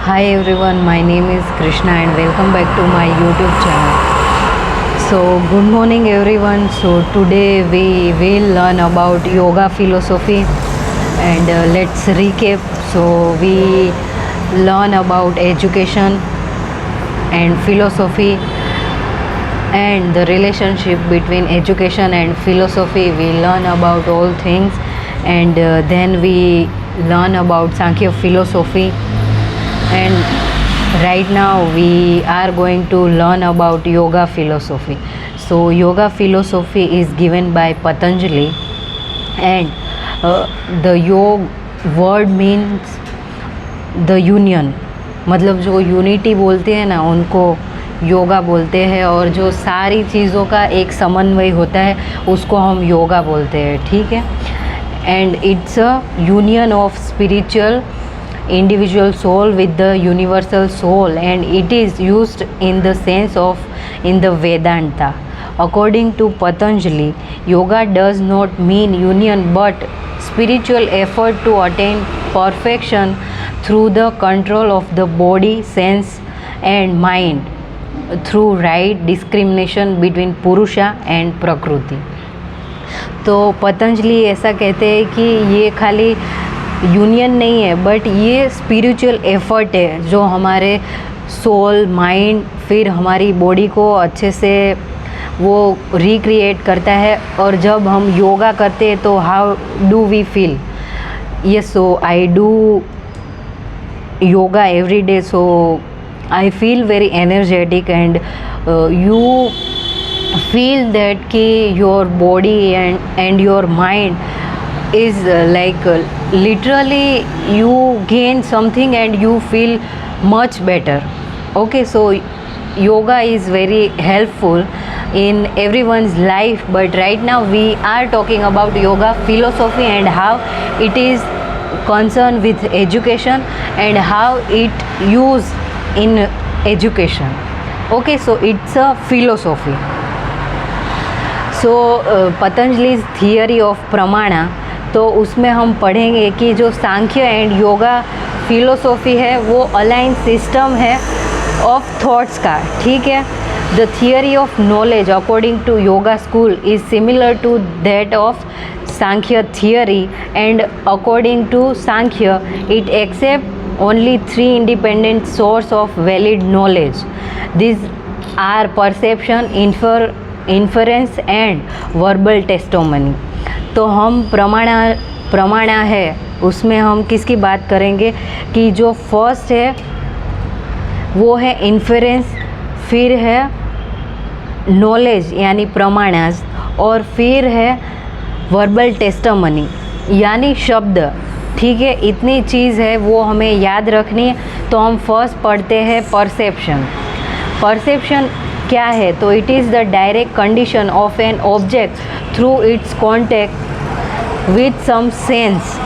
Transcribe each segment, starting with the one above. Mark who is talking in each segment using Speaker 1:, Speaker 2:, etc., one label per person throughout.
Speaker 1: Hi everyone, my name is Krishna and welcome back to my YouTube channel. So good morning everyone. So today we will learn about yoga philosophy and let's recap. So we learn about education and philosophy and the relationship between education and philosophy. We learn about all things and then we learn about Sankhya philosophy, and right now we are going to learn about yoga philosophy. So yoga philosophy is given by Patanjali, and the yog word means the union, मतलब जो unity बोलते हैं ना उनको योगा बोलते हैं, और जो सारी चीज़ों का एक समन्वय होता है उसको हम योगा बोलते हैं, ठीक है. And it's a union of spiritual individual soul with the universal soul, and it is used in the sense of in the Vedanta. According to Patanjali, yoga does not mean union but spiritual effort to attain perfection through the control of the body, sense and mind through right discrimination between Purusha and Prakriti. तो पतंजलि ऐसा कहते हैं कि ये खाली union नहीं है but ये स्पिरिचुअल एफर्ट है जो हमारे सोल, माइंड, फिर हमारी बॉडी को अच्छे से वो रिक्रिएट करता है. और जब हम योगा करते हैं तो how do we feel? Yes, so I do yoga every day, so I feel very energetic and you feel that ki your body and your mind is literally you gain something and you feel much better. Okay, so yoga is very helpful in everyone's life, but right now we are talking about yoga philosophy and how it is concerned with education and how it used in education. Okay, so it's a philosophy. So Patanjali's theory of प्रमाणा, तो उसमें हम पढ़ेंगे कि जो सांख्य and yoga philosophy है वो align system है ऑफ थॉट्स का, ठीक है. The theory of knowledge according to yoga school is similar to that of Samkhya theory, and according to Samkhya it accept only 3 independent source of valid knowledge. This are perception, inference and verbal testimony. तो हम प्रमाणा है उसमें हम किसकी बात करेंगे कि जो फर्स्ट है वो है इन्फरेंस, फिर है नॉलेज यानी प्रमाणास, और फिर है वर्बल टेस्टोमनी यानी शब्द, ठीक है. इतनी चीज़ है वो हमें याद रखनी है. तो हम फर्स्ट पढ़ते हैं परसेप्शन. परसेप्शन क्या है? तो it is the direct condition of an object through its contact with some sense.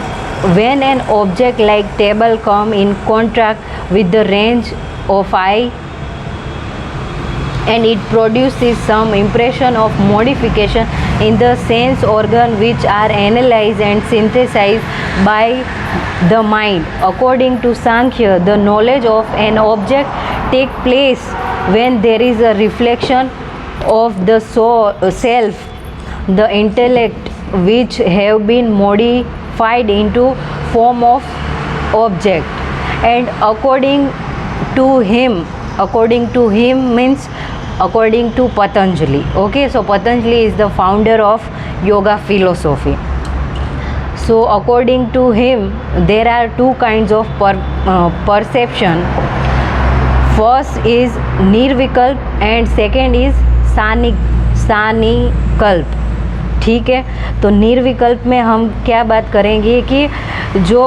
Speaker 1: When an object like table come in contact with the range of eye and it produces some impression of modification in the sense organ which are analyzed and synthesized by the mind. According to Sankhya, the knowledge of an object take place when there is a reflection of the self, the intellect, which have been modified into form of object. And according to him means according to Patanjali. Okay, so Patanjali is the founder of yoga philosophy. So according to him there are 2 kinds of perception. First is निर्विकल्प and second is सानिकल्प, ठीक है. तो निर्विकल्प में हम क्या बात करेंगे कि जो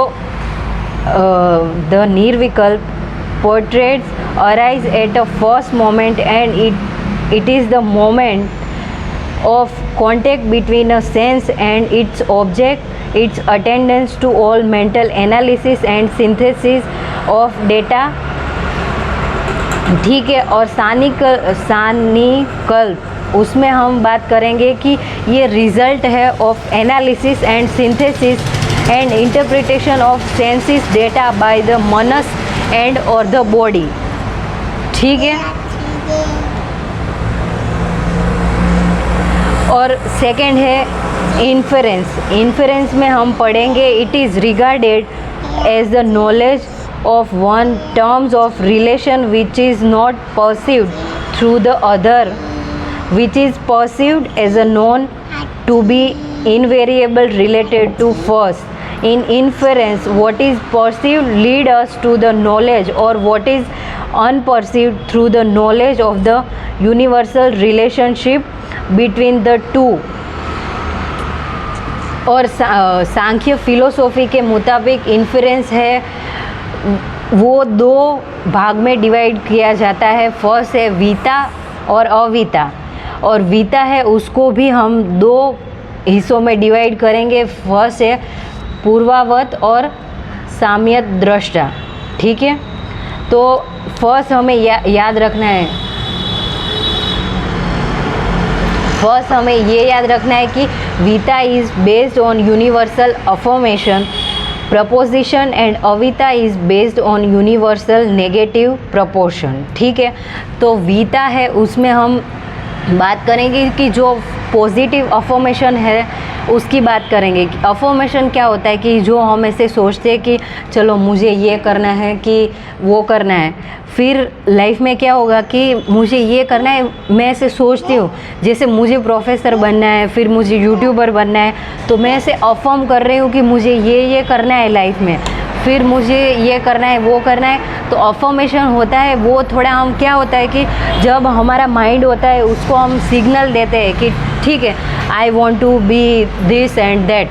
Speaker 1: द निर्विकल्प portraits arise at a first moment, and it is the moment of contact between a sense and its object, its attendance to all mental analysis and synthesis of data, ठीक है. और सानिकल्प उसमें हम बात करेंगे कि ये रिजल्ट है of analysis and synthesis and interpretation of senses data by the manas and और द बॉडी। ठीक है। और सेकंड है इन्फरेंस। इन्फरेंस में हम पढ़ेंगे it is regarded as the knowledge of one terms of relation which is not perceived through the other, which is perceived as a known to be invariable related to first. In inference, what is perceived lead us to the knowledge, or what is unperceived through the knowledge of the universal relationship between the two. और सांख्य philosophy के मुताबिक inference है वो दो भाग में divide किया जाता है। फर्स्ट है वीता और अवीता, और वीता है उसको भी हम दो हिस्सों में डिवाइड करेंगे। फर्स्ट है पूर्वावत और साम्यक दृष्टा। ठीक है। तो फर्स्ट हमें याद रखना है, फर्स्ट हमें ये याद रखना है कि vita is based on universal affirmation proposition and avita is based on universal negative proportion. ठीक है। तो वीता है उसमें हम बात करेंगे कि जो पॉजिटिव अफर्मेशन है उसकी बात करेंगे। अफर्मेशन क्या होता है कि जो हम ऐसे सोचते हैं कि चलो मुझे ये करना है कि वो करना है, फिर लाइफ में क्या होगा कि मुझे ये करना है, मैं ऐसे सोचती हूँ जैसे मुझे प्रोफेसर बनना है, फिर मुझे यूट्यूबर बनना है, तो मैं ऐसे अफर्म कर रही हूँ कि मुझे ये करना है लाइफ में, फिर मुझे ये करना है वो करना है। तो अफर्मेशन होता है वो थोड़ा हम क्या होता है कि जब हमारा माइंड होता है उसको हम सिग्नल देते हैं कि ठीक है I want to be this and that,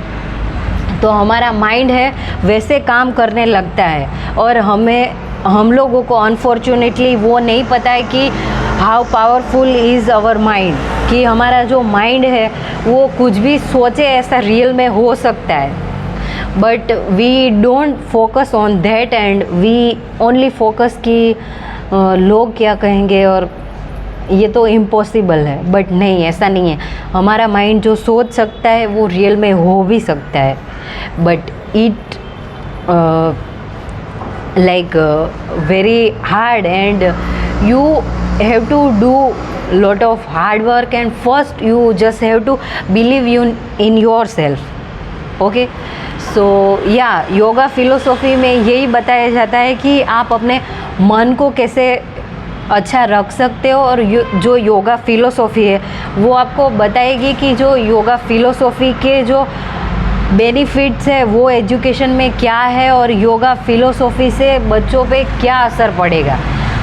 Speaker 1: तो हमारा माइंड है वैसे काम करने लगता है। और हम लोगों को अनफॉर्चुनेटली वो नहीं पता है कि how powerful is our mind, कि हमारा जो माइंड है वो कुछ भी सोचे ऐसा रियल में हो सकता है। But we don't focus on that and we only focus कि लोग क्या कहेंगे और ये तो इम्पॉसिबल है। बट नहीं, ऐसा नहीं है। हमारा माइंड जो सोच सकता है वो रियल में हो भी सकता है, but it like very hard, and you have to do lot of hard work, and first you just have to believe in yourself. Okay, so yeah, yoga philosophy में यही बताया जाता है कि आप अपने मन को कैसे अच्छा रख सकते हो, और जो योगा फिलोसॉफी है वो आपको बताएगी कि जो योगा फिलोसॉफी के जो बेनिफिट्स है वो एजुकेशन में क्या है, और योगा फिलोसॉफी से बच्चों पे क्या असर पड़ेगा।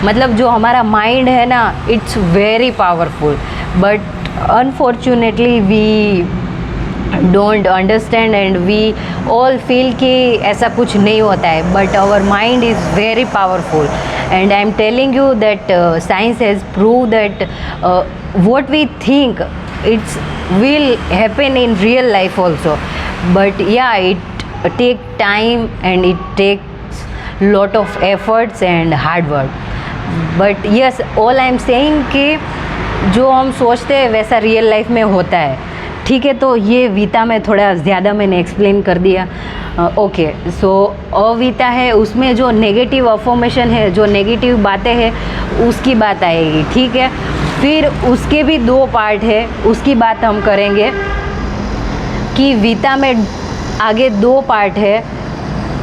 Speaker 1: मतलब जो हमारा माइंड है ना, it's very powerful, but unfortunately we don't understand and we all feel कि ऐसा कुछ नहीं होता है, but our mind is very powerful. And I am telling you that science has prove that what we think it's will happen in real life also, but yeah, it take time and it takes lot of efforts and hard work. But yes, all I am saying कि जो हम सोचते हैं वैसा real life में होता है। ठीक है, तो ये वीता में थोड़ा ज़्यादा मैंने एक्सप्लेन कर दिया। ओके, सो अवीता है उसमें जो नेगेटिव अफर्मेशन है, जो नेगेटिव बातें हैं उसकी बात आएगी। ठीक है, फिर उसके भी दो पार्ट है, उसकी बात हम करेंगे कि वीता में आगे दो पार्ट है,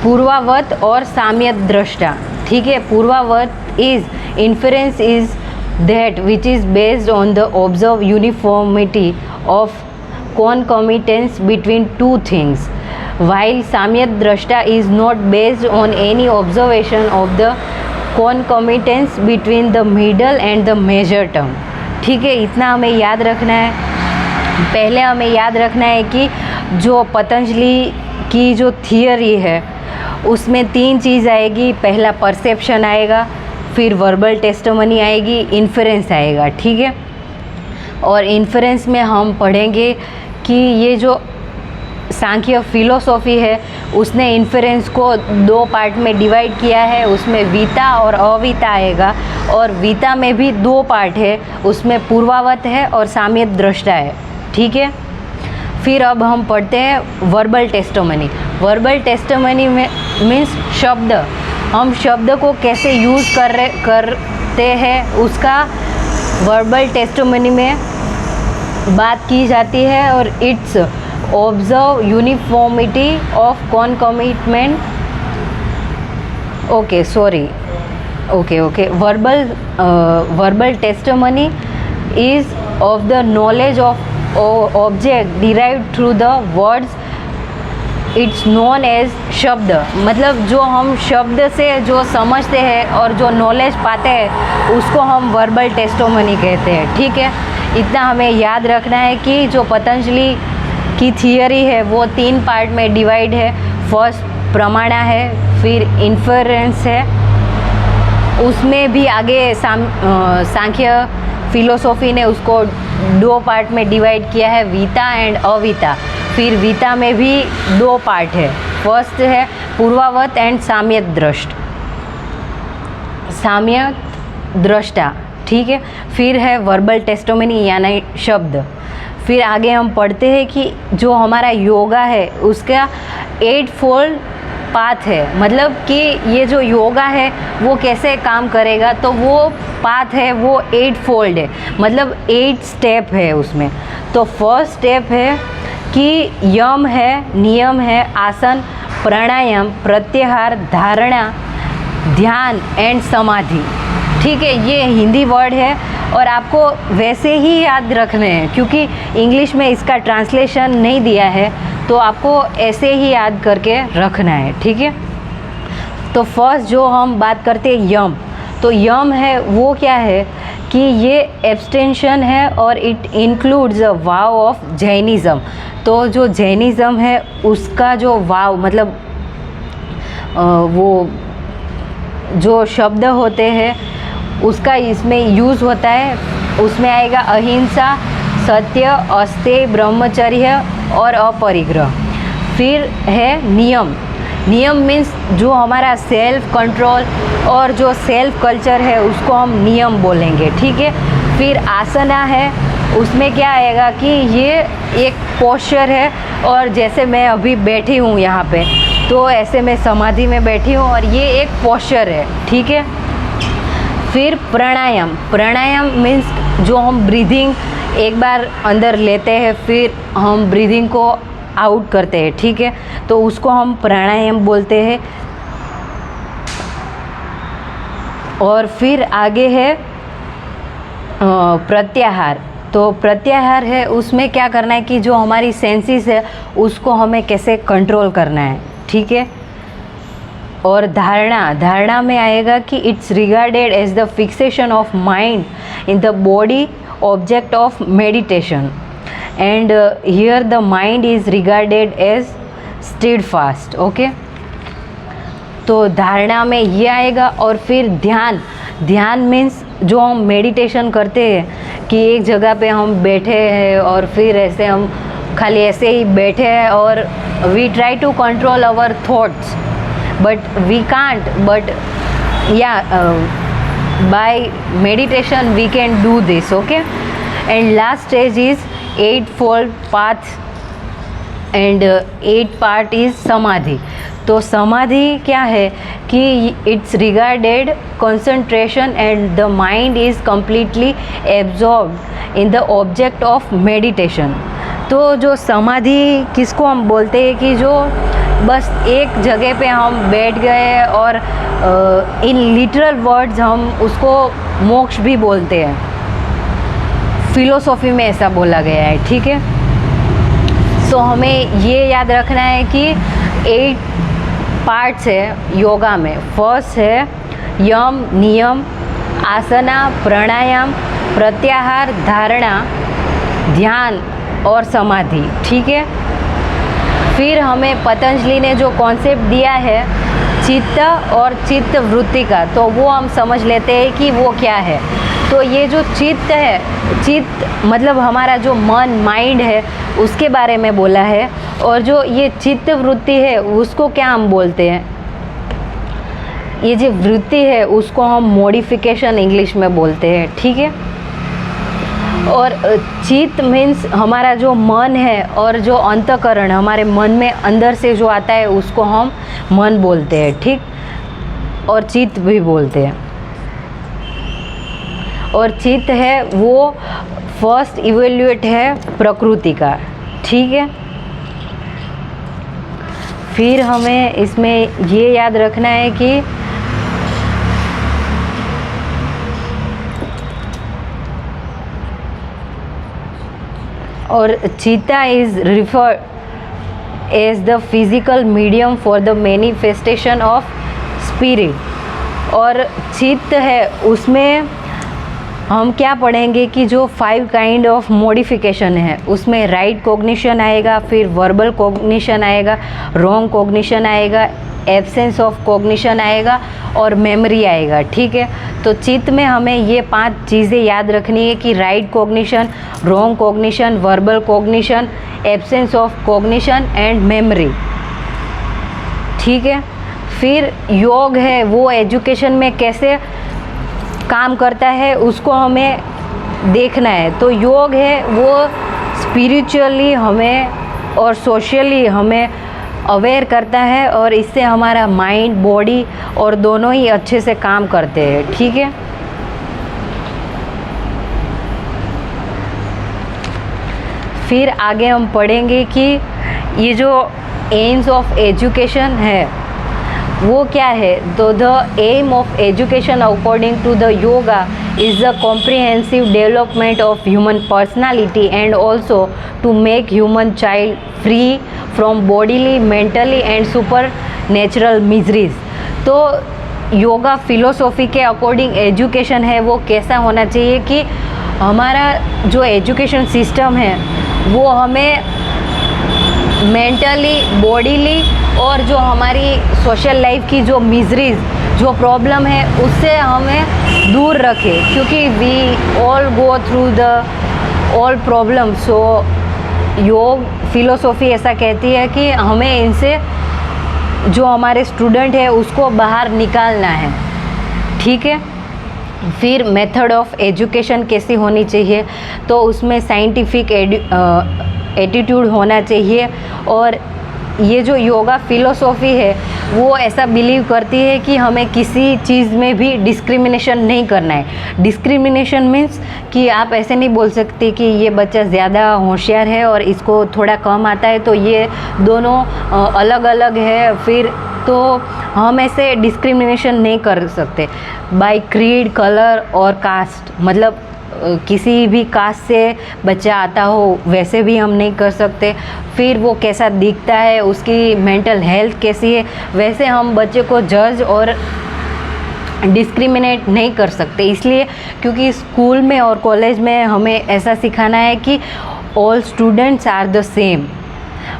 Speaker 1: पूर्वावत और साम्यक दृष्टा। ठीक है, purvavat is inference is that which is based on the observe uniformity of concomitance between two things, while samyak drashta is not based on any observation of the concomitance between the middle and the major term. ठीक है, इतना हमें याद रखना है। पहले हमें याद रखना है कि जो पतंजलि की जो थियरी है उसमें तीन चीज़ आएगी। पहला परसेप्शन आएगा, फिर वर्बल टेस्टिमनी आएगी, इन्फरेंस आएगा। ठीक है, और इन्फरेंस में हम पढ़ेंगे कि ये जो सांख्य फिलोसॉफी है उसने इन्फरेंस को दो पार्ट में डिवाइड किया है, उसमें वीता और अवीता आएगा, और वीता में भी दो पार्ट है, उसमें पूर्वावत है और साम्यक दृष्टा है। ठीक है, फिर अब हम पढ़ते हैं वर्बल टेस्टिमनी। वर्बल टेस्टिमनी में मीन्स शब्द, हम शब्द को कैसे यूज़ करते हैं उसका वर्बल टेस्टिमनी में बात की जाती है। और it's observe uniformity of concomitance, verbal testimony is of the knowledge of object derived through the words, it's known as शब्द। मतलब जो हम शब्द से जो समझते हैं और जो नॉलेज पाते हैं उसको हम वर्बल टेस्टिमनी कहते हैं। ठीक है, इतना हमें याद रखना है कि जो पतंजलि की थियरी है वो 3 पार्ट में डिवाइड है। फर्स्ट प्रमाणा है, फिर इन्फरेंस है, उसमें भी आगे सांख्य फिलोसॉफी ने उसको 2 पार्ट में डिवाइड किया है, वीता एंड अवीता। फिर वीता में भी 2 पार्ट है, फर्स्ट है पूर्वावत एंड साम्यक दृष्टा। ठीक है, फिर है वर्बल टेस्टिमनी यानी शब्द। फिर आगे हम पढ़ते हैं कि जो हमारा योगा है उसका 8 फोल्ड पाथ है, मतलब कि ये जो योगा है वो कैसे काम करेगा, तो वो पाथ है वो 8 फोल्ड है, मतलब 8 स्टेप है उसमें। तो फर्स्ट स्टेप है कि यम है, नियम है, आसन, प्राणायाम, प्रत्याहार, धारणा, ध्यान एंड समाधि। ठीक है, ये हिंदी वर्ड है और आपको वैसे ही याद रखने हैं क्योंकि इंग्लिश में इसका ट्रांसलेशन नहीं दिया है, तो आपको ऐसे ही याद करके रखना है। ठीक है, तो फर्स्ट जो हम बात करते हैं यम, तो यम है वो क्या है कि ये एब्सटेंशन है और it includes a wow of Jainism. तो जो जैनिज़्म है उसका जो वाव मतलब वो जो शब्द होते हैं उसका इसमें यूज़ होता है, उसमें आएगा अहिंसा, सत्य, अस्तेय, ब्रह्मचर्य और अपरिग्रह। फिर है नियम। नियम मीन्स जो हमारा सेल्फ कंट्रोल और जो सेल्फ कल्चर है उसको हम नियम बोलेंगे। ठीक है, फिर आसना है, उसमें क्या आएगा कि ये एक पोस्चर है और जैसे मैं अभी बैठी हूँ यहाँ पे, तो ऐसे मैं समाधि में बैठी हूँ और ये एक पोस्चर है। ठीक है, फिर प्राणायाम। प्राणायाम मीन्स जो हम ब्रीदिंग एक बार अंदर लेते हैं फिर हम ब्रीदिंग को आउट करते हैं। ठीक है, तो उसको हम प्राणायाम बोलते हैं। और फिर आगे है प्रत्याहार। तो प्रत्याहार है, उसमें क्या करना है कि जो हमारी सेंसेस है उसको हमें कैसे कंट्रोल करना है। ठीक है, और धारणा में आएगा कि it's regarded as the fixation of mind in the body object of meditation and here the mind is regarded as steadfast. Okay, तो धारणा में ये आएगा। और फिर ध्यान मीन्स जो हम मेडिटेशन करते हैं कि एक जगह पे हम बैठे हैं और फिर ऐसे हम खाली ऐसे ही बैठे हैं और we try to control our thoughts but we can't, but yeah, by meditation we can do this. Okay, and last stage is 8-fold path and 8 part is samadhi. तो समाधि क्या है कि it's regarded concentration and the mind is completely absorbed in the object of meditation. तो जो समाधि किसको हम बोलते हैं कि जो बस एक जगह पे हम बैठ गए और इन लिटरल वर्ड्स हम उसको मोक्ष भी बोलते हैं, फिलोसॉफी में ऐसा बोला गया है। ठीक है, सो हमें ये याद रखना है कि 8 पार्ट्स है योगा में। फर्स्ट है यम, नियम, आसना, प्राणायाम, प्रत्याहार, धारणा, ध्यान और समाधि। ठीक है, फिर हमें पतंजलि ने जो कॉन्सेप्ट दिया है चित्त और चित्त वृत्ति का, तो वो हम समझ लेते हैं कि वो क्या है। तो ये जो चित्त है, चित्त मतलब हमारा जो मन माइंड है उसके बारे में बोला है, और जो ये चित्त वृत्ति है उसको क्या हम बोलते हैं, ये जो वृत्ति है उसको हम मॉडिफिकेशन इंग्लिश में बोलते हैं। ठीक है, और चित्त मीन्स हमारा जो मन है और जो अंतःकरण हमारे मन में अंदर से जो आता है उसको हम मन बोलते हैं। ठीक, और चित्त भी बोलते हैं। और चित्त है वो फर्स्ट इवेल्युएट है प्रकृति का, ठीक है। फिर हमें इसमें ये याद रखना है कि और chitta is referred as the physical medium for the manifestation of spirit. और चित्त है उसमें हम क्या पढ़ेंगे कि जो 5 काइंड ऑफ मॉडिफिकेशन है उसमें राइट कॉग्निशन आएगा, फिर वर्बल कॉग्निशन आएगा, रॉन्ग कॉग्निशन आएगा, एब्सेंस ऑफ कॉग्निशन आएगा और मेमोरी आएगा, ठीक है। तो चित्त में हमें ये 5 चीज़ें याद रखनी है कि right cognition, wrong cognition, verbal cognition, absence of cognition and memory, ठीक है। फिर योग है वो एजुकेशन में कैसे काम करता है उसको हमें देखना है। तो योग है वो स्पिरिचुअली हमें और सोशली हमें अवेयर करता है और इससे हमारा माइंड, बॉडी और दोनों ही अच्छे से काम करते हैं, ठीक है। फिर आगे हम पढ़ेंगे कि ये जो एम्स ऑफ एजुकेशन है वो क्या है। तो the aim of education according to the yoga is the comprehensive development of human personality and also to make human child free from bodily, mentally and supernatural miseries। तो योगा फिलोसॉफी के according education है वो कैसा होना चाहिए कि हमारा जो एजुकेशन सिस्टम है वो हमें मेंटली, बॉडीली और जो हमारी सोशल लाइफ की जो मिजरीज, जो प्रॉब्लम है उससे हमें दूर रखे, क्योंकि we all go through the all problem. So yoga philosophy ऐसा कहती है कि हमें इनसे जो हमारे स्टूडेंट है उसको बाहर निकालना है, ठीक है। फिर मेथड ऑफ एजुकेशन कैसी होनी चाहिए, तो उसमें साइंटिफिक एटीट्यूड होना चाहिए। और ये जो योगा फिलोसॉफी है वो ऐसा बिलीव करती है कि हमें किसी चीज़ में भी डिस्क्रिमिनेशन नहीं करना है। डिस्क्रिमिनेशन मीन्स कि आप ऐसे नहीं बोल सकते कि ये बच्चा ज़्यादा होशियार है और इसको थोड़ा कम आता है तो ये दोनों अलग अलग है, फिर तो हम ऐसे डिस्क्रिमिनेशन नहीं कर सकते बाय क्रीड, कलर और कास्ट। मतलब किसी भी कास्ट से बच्चा आता हो वैसे भी हम नहीं कर सकते। फिर वो कैसा दिखता है, उसकी मेंटल हेल्थ कैसी है, वैसे हम बच्चे को जज और डिस्क्रिमिनेट नहीं कर सकते। इसलिए क्योंकि स्कूल में और कॉलेज में हमें ऐसा सिखाना है कि all students are the same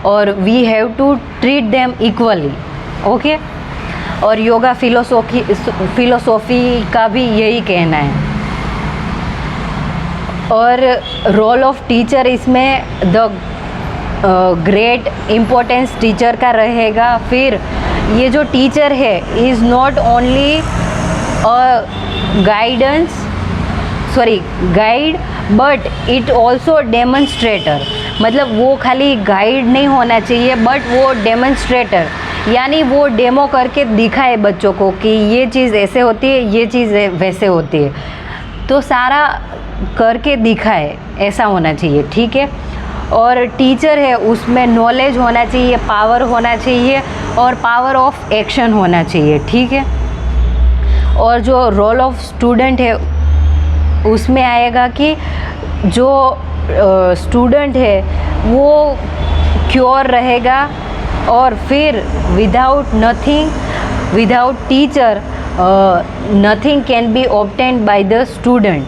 Speaker 1: और we have to treat them equally, okay. और योगा फिलोसॉफी का भी यही कहना है। और रोल ऑफ टीचर इसमें द ग्रेट इम्पोर्टेंस टीचर का रहेगा। फिर ये जो टीचर है is not only guide but it also demonstrator. मतलब वो खाली गाइड नहीं होना चाहिए बट वो डेमोन्स्ट्रेटर, यानी वो डेमो करके दिखाए बच्चों को कि ये चीज़ ऐसे होती है, ये चीज़ वैसे होती है, तो सारा करके दिखाए, ऐसा होना चाहिए, ठीक है। और टीचर है उसमें नॉलेज होना चाहिए, पावर होना चाहिए और पावर ऑफ एक्शन होना चाहिए, ठीक है। और जो रोल ऑफ स्टूडेंट है उसमें आएगा कि जो स्टूडेंट है वो क्योर रहेगा और फिर without teacher nothing can be obtained by the student.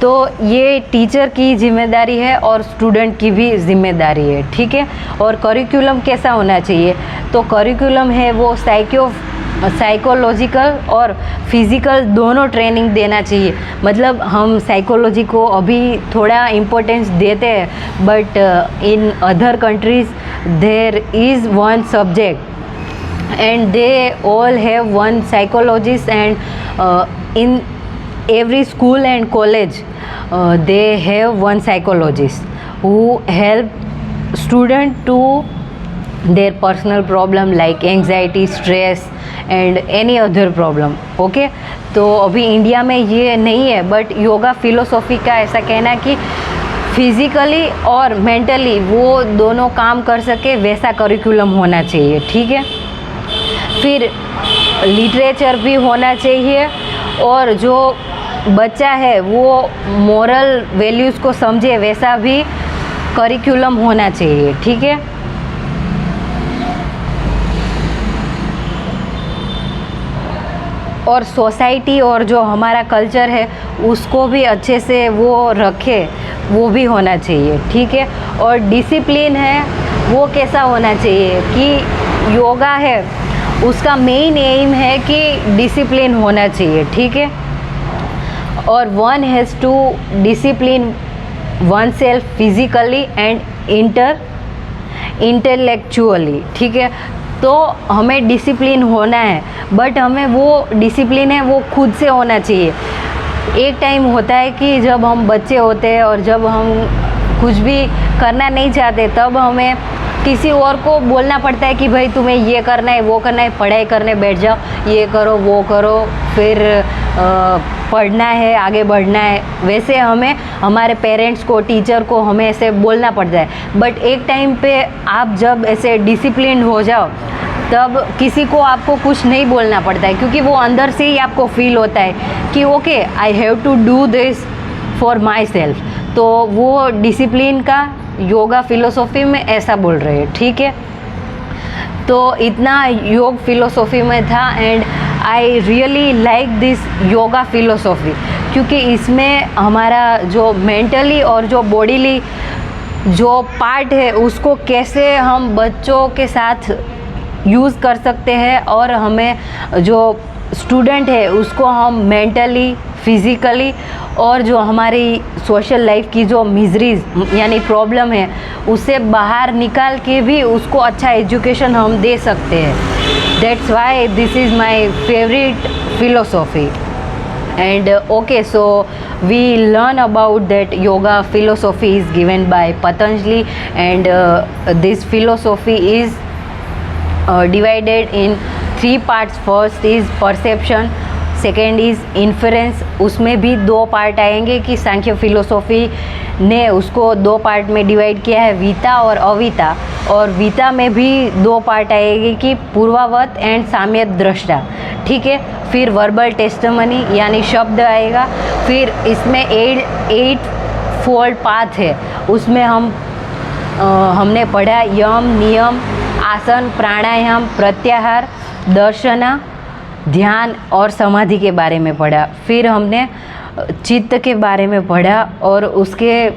Speaker 1: तो ये टीचर की जिम्मेदारी है और स्टूडेंट की भी जिम्मेदारी है, ठीक है। और करिकुलम कैसा होना चाहिए, तो करिकुलम है वो साइकोलॉजिकल और फिज़िकल दोनों ट्रेनिंग देना चाहिए। मतलब हम साइकोलॉजी को अभी थोड़ा इम्पोर्टेंस देते हैं but in other countries there is one subject and they all have one psychologist and in every school and college they have one psychologist who help student to their personal problem like anxiety, stress and any other problem. Okay, तो अभी India में ये नहीं है, but yoga philosophy का ऐसा कहना है कि फिज़िकली और मेंटली वो दोनों काम कर सके वैसा करिकुलम होना चाहिए। ठीक है, फिर लिटरेचर भी होना चाहिए, और जो बच्चा है वो मोरल वैल्यूज़ को समझे वैसा भी करिकुलम होना चाहिए। ठीक है, और सोसाइटी और जो हमारा कल्चर है उसको भी अच्छे से वो रखे, वो भी होना चाहिए। ठीक है, और डिसिप्लिन है वो कैसा होना चाहिए कि योगा है उसका मेन एम है कि डिसिप्लिन होना चाहिए। ठीक है, और one has to discipline one self physically and intellectually. ठीक है, तो हमें डिसिप्लिन होना है, बट हमें वो डिसिप्लिन है वो खुद से होना चाहिए। एक टाइम होता है कि जब हम बच्चे होते हैं और जब हम कुछ भी करना नहीं चाहते, तब हमें किसी और को बोलना पड़ता है कि भाई तुम्हें ये करना है, वो करना है, पढ़ाई करने बैठ जाओ, ये करो वो करो, फिर पढ़ना है, आगे बढ़ना है। वैसे हमें हमारे पेरेंट्स को, टीचर को हमें ऐसे बोलना पड़ता है। बट एक टाइम पे आप जब ऐसे डिसिप्लिन हो जाओ, तब किसी को आपको कुछ नहीं बोलना पड़ता है, क्योंकि वो अंदर से ही आपको फील होता है कि okay I have to do this for my self. तो वो डिसिप्लिन का योगा फिलोसॉफी में ऐसा बोल रहे हैं। ठीक है, तो इतना योग फिलोसॉफी में था, and I really like this yoga philosophy, क्योंकि इसमें हमारा जो मेंटली और जो बॉडीली जो पार्ट है उसको कैसे हम बच्चों के साथ यूज़ कर सकते हैं, और हमें जो स्टूडेंट है उसको हम मेंटली, फिज़िकली और जो हमारी सोशल लाइफ की जो मिजरीज यानी प्रॉब्लम है उससे बाहर निकाल के भी उसको अच्छा एजुकेशन हम दे सकते हैं। That's why this is my favourite philosophy. And okay, so we learn about that yoga philosophy is given by Patanjali, and this philosophy is divided in 3 parts. First is perception, second is inference, उसमें भी 2 part आएंगे कि सांख्य philosophy ने उसको 2 part में divide किया है, वीता और अवीता। और वीता में भी 2 पार्ट आएगी कि पूर्वावत एंड साम्यक दृष्टा। ठीक है, फिर वर्बल टेस्टिमनी यानी शब्द आएगा। फिर इसमें 8 फोल्ड पाथ है, उसमें हमने पढ़ा यम, नियम, आसन, प्राणायाम, प्रत्याहार, दर्शना, ध्यान और समाधि के बारे में पढ़ा। फिर हमने चित्त के बारे में पढ़ा और उसके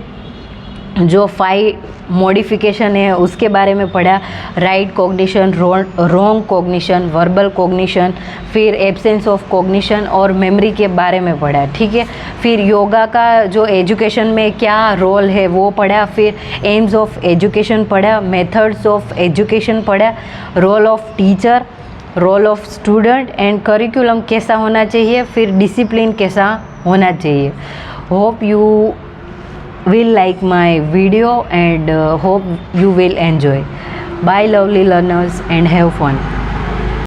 Speaker 1: जो 5 मॉडिफिकेशन है उसके बारे में पढ़ा, right cognition, wrong cognition, verbal cognition, फिर एब्सेंस ऑफ कॉग्निशन और मेमोरी के बारे में पढ़ा। ठीक है, फिर योगा का जो एजुकेशन में क्या रोल है वो पढ़ा, फिर एम्स ऑफ एजुकेशन पढ़ा, मेथड्स ऑफ एजुकेशन पढ़ा, role of teacher, role of student and curriculum कैसा होना चाहिए, फिर डिसिप्लिन कैसा होना चाहिए। Hope you will like my video and hope you will enjoy. Bye lovely learners and have fun.